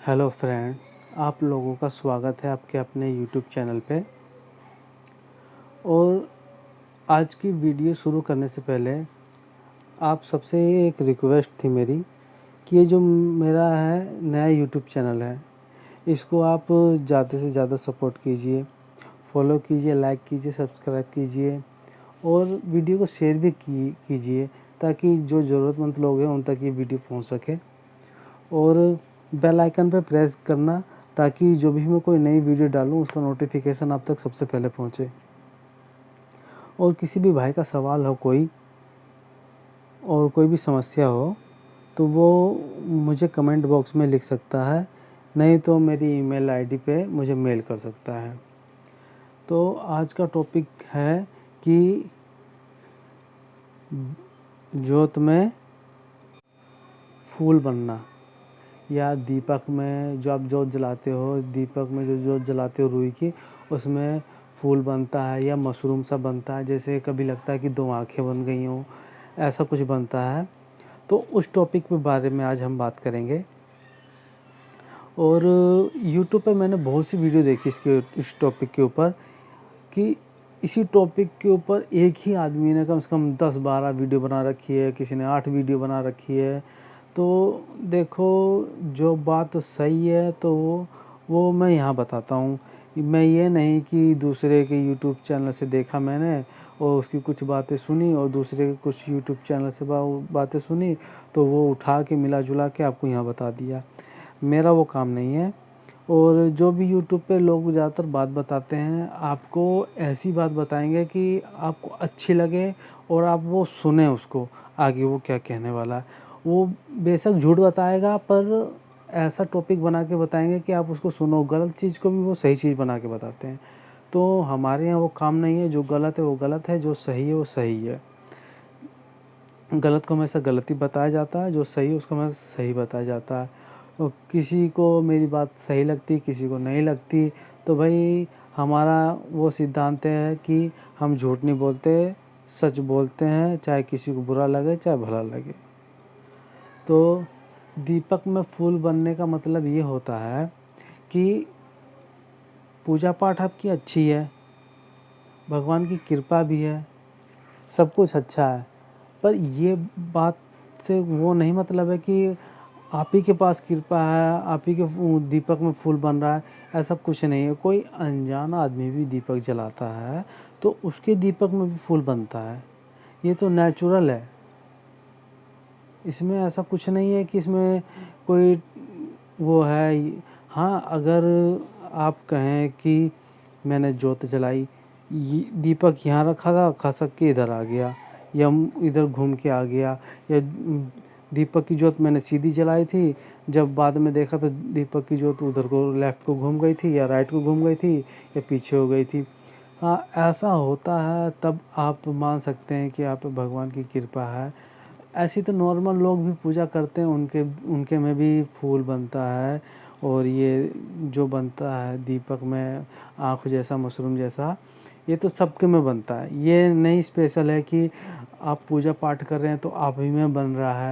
Hello friend, आप लोगों का स्वागत है आपके अपने यूट्यूब चैनल पे। और आज की वीडियो शुरू करने से पहले आप सबसे एक रिक्वेस्ट थी मेरी कि ये जो मेरा है नया यूट्यूब चैनल है, इसको आप ज़्यादा से ज़्यादा सपोर्ट कीजिए, फॉलो कीजिए, लाइक कीजिए, सब्सक्राइब कीजिए और वीडियो को शेयर भी कीजिए ताकि जो ज़रूरतमंद लोग हैं उन तक ये वीडियो पहुंच सके। और बेल आइकन पे प्रेस करना ताकि जो भी मैं कोई नई वीडियो डालूँ उसका नोटिफिकेशन आप तक सबसे पहले पहुँचे। और किसी भी भाई का सवाल हो कोई और कोई भी समस्या हो तो वो मुझे कमेंट बॉक्स में लिख सकता है, नहीं तो मेरी ईमेल आईडी पे मुझे मेल कर सकता है। तो आज का टॉपिक है कि जोत में फूल बनना, या दीपक में जो आप जोत जलाते हो, दीपक में जो जोत जलाते हो रुई की, उसमें फूल बनता है या मशरूम सा बनता है, जैसे कभी लगता है कि 2 आँखें बन गई हों, ऐसा कुछ बनता है। तो उस टॉपिक के बारे में आज हम बात करेंगे। और यूट्यूब पे मैंने बहुत सी वीडियो देखी इस टॉपिक के ऊपर कि इसी टॉपिक के ऊपर एक ही आदमी ने कम से कम 10-12 वीडियो बना रखी है, किसी ने 8 वीडियो बना रखी है। तो देखो, जो बात सही है तो वो मैं यहाँ बताता हूँ। मैं ये नहीं कि दूसरे के यूट्यूब चैनल से देखा मैंने और उसकी कुछ बातें सुनी और दूसरे के कुछ यूट्यूब चैनल से बातें सुनी तो वो उठा के मिला जुला के आपको यहाँ बता दिया। मेरा वो काम नहीं है। और जो भी यूट्यूब पे लोग ज़्यादातर बात बताते हैं, आपको ऐसी बात बताएंगे कि आपको अच्छी लगे और आप वो सुने उसको, आगे वो क्या कहने वाला है। वो बेशक झूठ बताएगा पर ऐसा टॉपिक बना के बताएंगे कि आप उसको सुनो। गलत चीज़ को भी वो सही चीज़ बना के बताते हैं। तो हमारे यहाँ वो काम नहीं है, जो गलत है वो गलत है, जो सही है वो सही है। गलत को हमेशा गलत ही बताया जाता है, जो सही है उसको हमेशा सही बताया जाता है। और किसी को मेरी बात सही लगती, किसी को नहीं लगती, तो भाई हमारा वो सिद्धांत है कि हम झूठ नहीं बोलते, सच बोलते हैं, चाहे किसी को बुरा लगे चाहे भला लगे। तो दीपक में फूल बनने का मतलब ये होता है कि पूजा पाठ आपकी अच्छी है, भगवान की कृपा भी है, सब कुछ अच्छा है, पर ये बात से वो नहीं मतलब है कि आप ही के पास कृपा है, आप ही के दीपक में फूल बन रहा है, ऐसा कुछ नहीं है। कोई अनजान आदमी भी दीपक जलाता है तो उसके दीपक में भी फूल बनता है। ये तो नेचुरल है, इसमें ऐसा कुछ नहीं है कि इसमें कोई वो है। हाँ, अगर आप कहें कि मैंने जोत जलाई, दीपक यहाँ रखा था, खसक के इधर आ गया या इधर घूम के आ गया, या दीपक की जोत मैंने सीधी जलाई थी, जब बाद में देखा तो दीपक की जोत उधर को लेफ़्ट को घूम गई थी या राइट को घूम गई थी या पीछे हो गई थी। हाँ, ऐसा होता है, तब आप मान सकते हैं कि आप पे भगवान की कृपा है। ऐसी तो नॉर्मल लोग भी पूजा करते हैं, उनके उनके में भी फूल बनता है। और ये जो बनता है दीपक में आँख जैसा, मशरूम जैसा, ये तो सबके में बनता है। ये नहीं स्पेशल है कि आप पूजा पाठ कर रहे हैं तो आप ही में बन रहा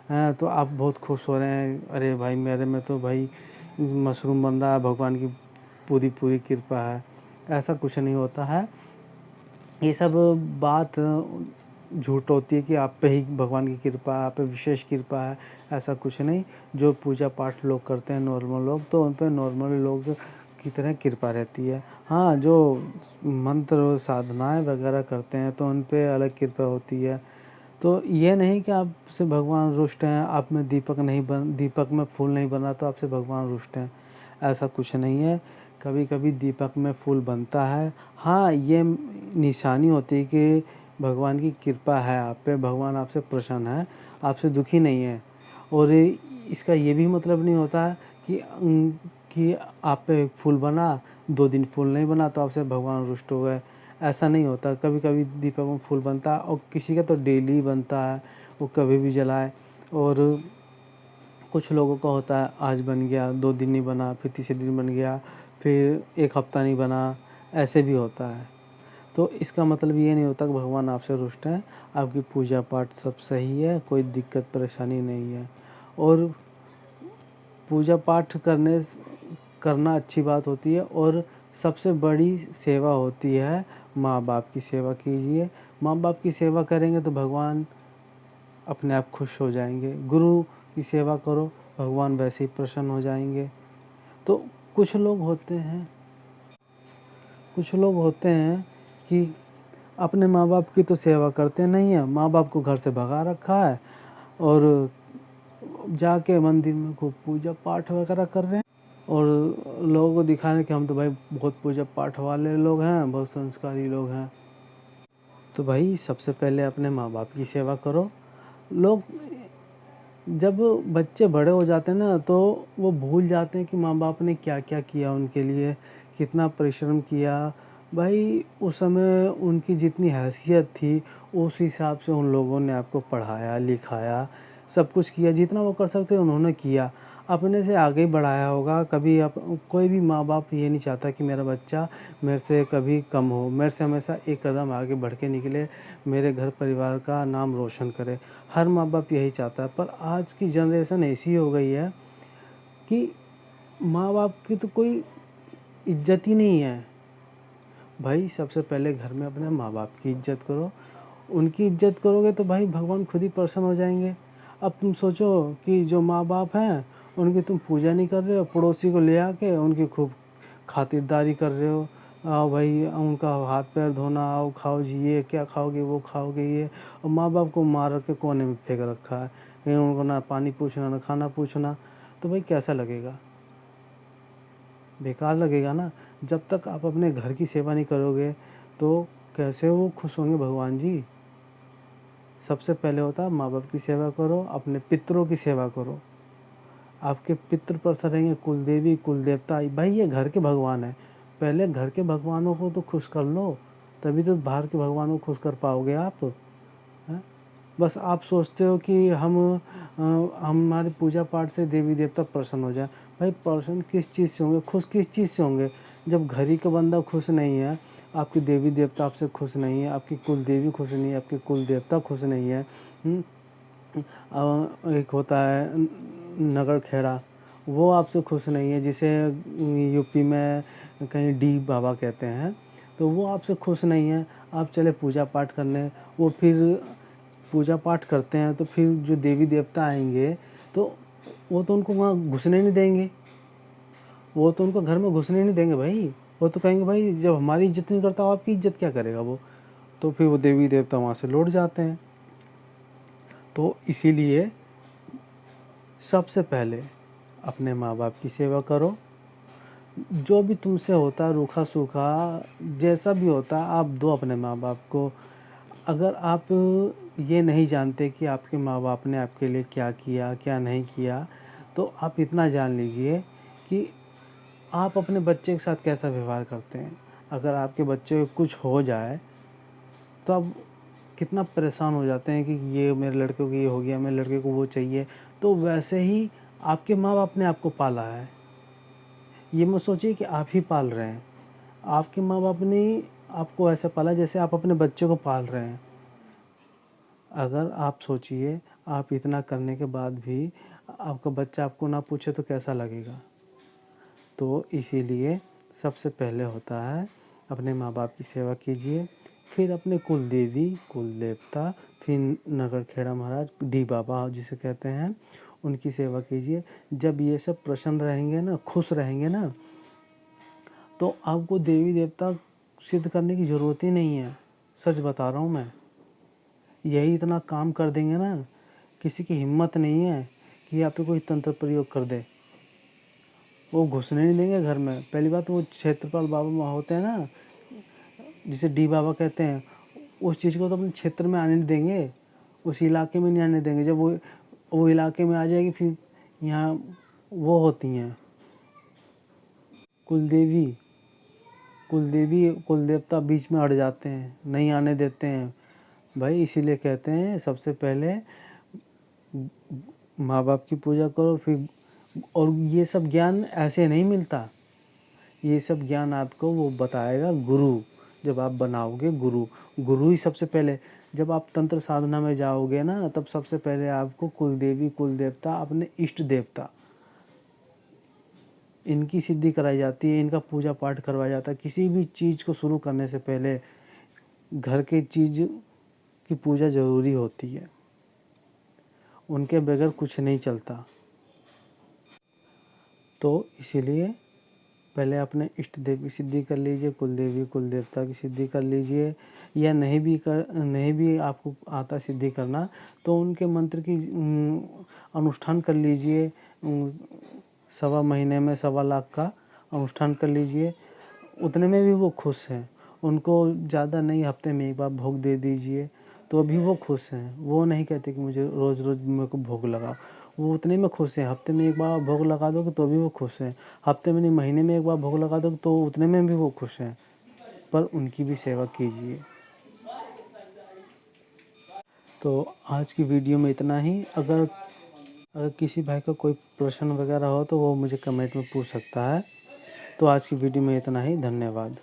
है। तो आप बहुत खुश हो रहे हैं, अरे भाई मेरे में तो भाई मशरूम बन रहा है, भगवान की पूरी पूरी कृपा है। ऐसा कुछ नहीं होता है। ये सब बात झूठ होती है कि आप पे ही भगवान की कृपा है, आप पे विशेष कृपा है, ऐसा कुछ नहीं। जो पूजा पाठ लोग करते हैं नॉर्मल लोग, तो उन पे नॉर्मल लोग की तरह कृपा रहती है। हाँ, जो मंत्र साधनाएं वगैरह करते हैं तो उन पे अलग कृपा होती है। तो ये नहीं कि आपसे भगवान रुष्ट हैं, आप में दीपक में फूल नहीं बना तो आपसे भगवान रुष्ट हैं, ऐसा कुछ नहीं है। कभी कभी दीपक में फूल बनता है। हाँ, ये निशानी होती है कि भगवान की कृपा है आप पे, भगवान आपसे प्रसन्न है, आपसे दुखी नहीं है। और इसका ये भी मतलब नहीं होता है कि आप पे फूल बना, 2 दिन फूल नहीं बना तो आपसे भगवान रुष्ट हो गए, ऐसा नहीं होता। कभी कभी दीपक में फूल बनता है और किसी का तो डेली बनता है, वो कभी भी जलाए। और कुछ लोगों का होता है आज बन गया, 2 दिन नहीं बना, फिर तीसरे दिन बन गया, फिर 1 हफ्ता नहीं बना, ऐसे भी होता है। तो इसका मतलब ये नहीं होता कि भगवान आपसे रुष्ट हैं, आपकी पूजा पाठ सब सही है, कोई दिक्कत परेशानी नहीं है। और पूजा पाठ करना अच्छी बात होती है और सबसे बड़ी सेवा होती है माँ बाप की सेवा कीजिए। माँ बाप की सेवा करेंगे तो भगवान अपने आप खुश हो जाएंगे। गुरु की सेवा करो, भगवान वैसे ही प्रसन्न हो जाएंगे। तो कुछ लोग होते हैं कि अपने माँ बाप की तो सेवा करते नहीं है, माँ बाप को घर से भगा रखा है और जाके मंदिर में खूब पूजा पाठ वगैरह कर रहे हैं और लोगों को दिखाने कि हम तो भाई बहुत पूजा पाठ वाले लोग हैं, बहुत संस्कारी लोग हैं। तो भाई सबसे पहले अपने माँ बाप की सेवा करो। लोग जब बच्चे बड़े हो जाते हैं ना तो वो भूल जाते हैं कि माँ बाप ने क्या क्या किया उनके लिए, कितना परिश्रम किया। भाई उस समय उनकी जितनी हैसियत थी उस हिसाब से उन लोगों ने आपको पढ़ाया लिखाया, सब कुछ किया, जितना वो कर सकते उन्होंने किया, अपने से आगे ही बढ़ाया होगा। कभी कोई भी माँ बाप ये नहीं चाहता कि मेरा बच्चा मेरे से कभी कम हो, मेरे से हमेशा एक कदम आगे बढ़ के निकले, मेरे घर परिवार का नाम रोशन करे। हर माँ बाप यही चाहता है। पर आज की जनरेशन ऐसी हो गई है कि माँ बाप की तो कोई इज्जत ही नहीं है। भाई सबसे पहले घर में अपने माँ बाप की इज्जत करो। उनकी इज्जत करोगे तो भाई भगवान खुद ही प्रसन्न हो जाएंगे। अब तुम सोचो कि जो माँ बाप हैं उनकी तुम पूजा नहीं कर रहे हो, पड़ोसी को ले आके उनकी खूब खातिरदारी कर रहे हो। आओ भाई उनका हाथ पैर धोना, आओ खाओ जी, ये क्या खाओगे वो खाओगे ये, और माँ बाप को मार के कोने में फेंक रखा है, कहीं उनको ना पानी पूछना ना खाना पूछना। तो भाई कैसा लगेगा? बेकार लगेगा ना। जब तक आप अपने घर की सेवा नहीं करोगे तो कैसे वो खुश होंगे भगवान जी? सबसे पहले होता है माँ बाप की सेवा करो, अपने पितरों की सेवा करो। आपके पितृ प्रसन्न रहेंगे, कुल देवी कुल देवता, भाई ये घर के भगवान है। पहले घर के भगवानों को तो खुश कर लो, तभी तो बाहर के भगवानों को खुश कर पाओगे आप, हैं? बस आप सोचते हो कि हमारे पूजा पाठ से देवी देवता प्रसन्न हो जाए। भाई प्रसन्न किस चीज़ से होंगे, खुश किस चीज़ से होंगे? जब घर ही का बंदा खुश नहीं है, आपकी देवी देवता आपसे खुश नहीं है, आपकी कुल देवी खुश नहीं है, आपके कुल देवता खुश नहीं है। एक होता है नगर खेड़ा, वो आपसे खुश नहीं है, जिसे यूपी में कहीं डी बाबा कहते हैं, तो वो आपसे खुश नहीं है। आप चले पूजा पाठ करने, वो फिर पूजा पाठ करते हैं तो फिर जो देवी देवता आएंगे तो वो तो उनको वहाँ घुसने नहीं देंगे, वो तो उनको घर में घुसने नहीं देंगे भाई। वो तो कहेंगे भाई जब हमारी इज्जत नहीं करता आपकी इज्जत क्या करेगा वो। तो फिर वो देवी देवता वहाँ से लौट जाते हैं। तो इसीलिए सबसे पहले अपने माँ बाप की सेवा करो। जो भी तुमसे होता है रूखा सूखा जैसा भी होता है आप दो अपने माँ बाप को। अगर आप ये नहीं जानते कि आपके माँ बाप ने आपके लिए क्या किया क्या नहीं किया, तो आप इतना जान लीजिए कि आप अपने बच्चे के साथ कैसा व्यवहार करते हैं। अगर आपके बच्चे को कुछ हो जाए तो आप कितना परेशान हो जाते हैं कि ये मेरे लड़के को ये हो गया, मेरे लड़के को वो चाहिए। तो वैसे ही आपके माँ बाप ने आपको पाला है, ये मत सोचिए कि आप ही पाल रहे हैं। आपके माँ बाप ने आपको ऐसा पाला जैसे आप अपने बच्चे को पाल रहे हैं। अगर आप सोचिए आप इतना करने के बाद भी आपका बच्चा आपको ना पूछे तो कैसा लगेगा। तो इसीलिए सबसे पहले होता है अपने माँ बाप की सेवा कीजिए, फिर अपने कुल देवी कुल देवता, फिर नगर खेड़ा महाराज डी बाबा जिसे कहते हैं उनकी सेवा कीजिए। जब ये सब प्रसन्न रहेंगे ना, खुश रहेंगे ना, तो आपको देवी देवता सिद्ध करने की ज़रूरत ही नहीं है। सच बता रहा हूँ मैं, यही इतना काम कर देंगे ना, किसी की हिम्मत नहीं है कि आप पे कोई तंत्र प्रयोग कर दे। वो घुसने नहीं देंगे घर में। पहली बात वो क्षेत्रपाल बाबा होते हैं ना, जिसे डी बाबा कहते हैं, उस चीज़ को तो अपने क्षेत्र में आने नहीं देंगे, उस इलाके में नहीं आने देंगे। जब वो इलाके में आ जाएगी फिर यहाँ वो होती हैं कुलदेवी कुल देवता बीच में अड़ जाते हैं, नहीं आने देते हैं भाई। इसीलिए कहते हैं सबसे पहले माँ बाप की पूजा करो। फिर और ये सब ज्ञान ऐसे नहीं मिलता, ये सब ज्ञान आपको वो बताएगा गुरु। जब आप बनाओगे गुरु ही सबसे पहले, जब आप तंत्र साधना में जाओगे ना, तब सबसे पहले आपको कुल देवी कुल देवता अपने इष्ट देवता इनकी सिद्धि कराई जाती है, इनका पूजा पाठ करवाया जाता है। किसी भी चीज़ को शुरू करने से पहले घर की चीज़ की पूजा ज़रूरी होती है, उनके बगैर कुछ नहीं चलता। तो इसीलिए पहले अपने इष्ट देव की सिद्धि कर लीजिए, कुल देवी कुल देवता की सिद्धि कर लीजिए, या नहीं भी आपको आता सिद्धि करना तो उनके मंत्र की अनुष्ठान कर लीजिए। 1.25 महीने में 1.25 लाख का अनुष्ठान कर लीजिए, उतने में भी वो खुश हैं। उनको ज़्यादा नहीं, हफ्ते में एक बार भोग दे दीजिए तो भी वो खुश हैं। वो नहीं कहते कि मुझे रोज़ रोज़ मेरे को भोग लगाओ, वो उतने में खुश हैं। हफ्ते में एक बार भोग लगा दोगे तो भी वो खुश हैं, हफ्ते में नहीं महीने में एक बार भोग लगा दोगे तो उतने में भी वो खुश हैं। पर उनकी भी सेवा कीजिए। तो आज की वीडियो में इतना ही। अगर किसी भाई का कोई प्रश्न वगैरह हो तो वो मुझे कमेंट में पूछ सकता है। तो आज की वीडियो में इतना ही। धन्यवाद।